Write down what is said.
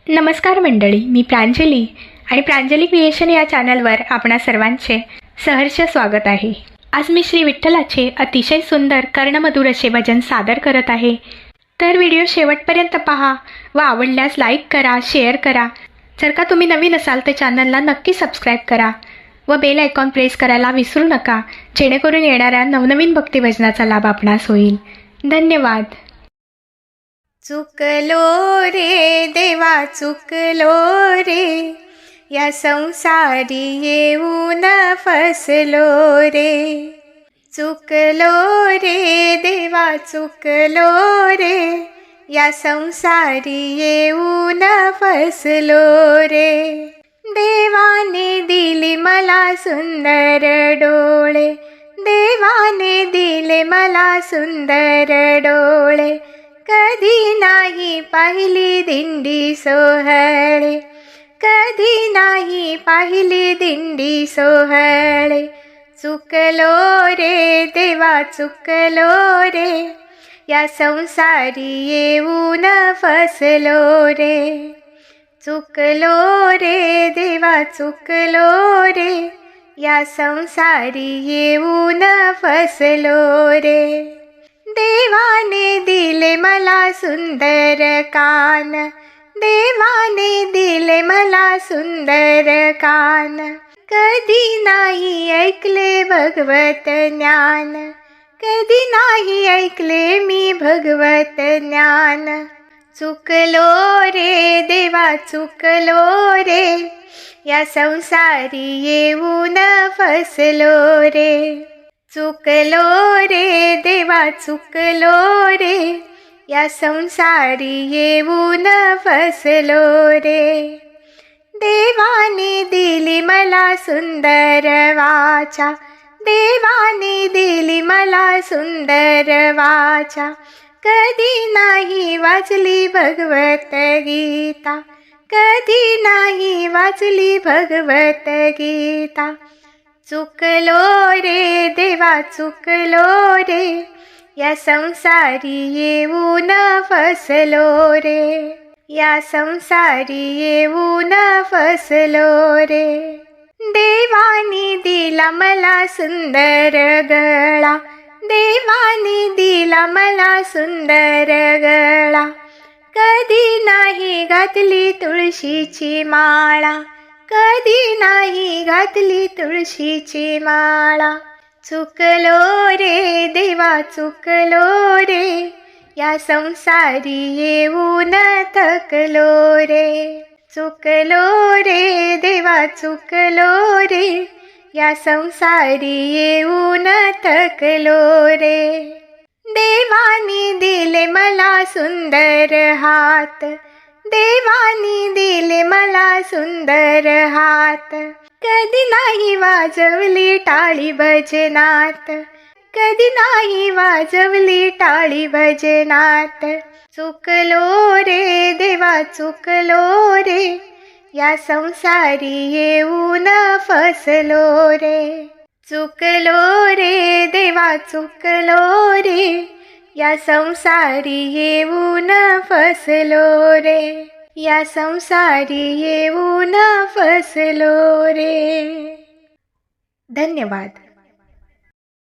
नमस्कार मंडळी, मी प्रांजली आणि प्रांजली क्रिएशन या चॅनलवर आपणा सर्वांचे सहर्ष स्वागत आहे। आज मी श्री विठ्ठलाचे अतिशय सुंदर कर्णमधुर असे भजन सादर करत आहे। तर व्हिडिओ शेवटपर्यंत पहा व आवडल्यास लाईक करा, शेअर करा। जर का तुम्ही नवीन असाल तर चॅनलला नक्की सबस्क्राईब करा व बेल आयकॉन प्रेस करायला विसरू नका, जेणेकरून येणाऱ्या नवनवीन भक्तिभजनाचा लाभ आपणास होईल। धन्यवाद। चुकलो रे देवा चुकलो रे, या संसारी येऊन फसलो रे। चुकलो रे देवा चुकलो रे, या संसारी येऊन फसलो रे। देवाने दिली मला सुंदर डोळे, देवाने दिले मला सुंदर डोळे। कधी नाही पाहिली दिंडी सोहळे, कधी नाही पाहिली दिंडी सोहळे। चुकलो रे देवा चुकलो रे, या संसारी येऊन फसलो रे। चुकलो रे देवा चुकलो रे, या संसारी येऊन फसलो रे। देवाने दिले मला सुंदर कान, देवाने दिले मला सुंदर कान। कधी नाही ऐकले भगवत ज्ञान, कधी नाही ऐकले मी भगवत ज्ञान। चुकलो रे देवा चुकलो रे, या संसारी येऊन फसलो रे। चुकलो रे देवा चुकलो रे, या संसारी येऊन फसलो रे। देवाने दिली मला सुंदर वाचा, देवाने दिली मला सुंदर वाचा। कधी नाही वाचली भगवत गीता, कधी नाही वाचली भगवत गीता। चुकलो रे देवा चुकलो रे, या संसारी येऊन फसलो रे। या संसारी येऊन फसलो रे। देवाने दिला मला सुंदर गळा, देवाने दिला मला सुंदर गळा। कधी नाही घातली तुळशीची माळा, कधी नाही घातली तुळशीची माळा। चुकलो रे देवा चुकलो रे, या संसारी येऊन थकलो रे। चुकलो रे देवा चुकलो रे, या संसारी येऊन थकलो रे। देवाने दिले मला सुंदर हात, देवाने दिले मला सुंदर हात। कधी नाही वाजवली टाळी भजनात, कधी नाही वाजवली टाळी भजनात। चुकलो रे देवा चुकलो रे, या संसारी येऊन फसलो रे। चुकलो रे देवा चुकलो रे, या संसारी येऊन फसलो रे। या संसारी येऊन फसलो रे। धन्यवाद।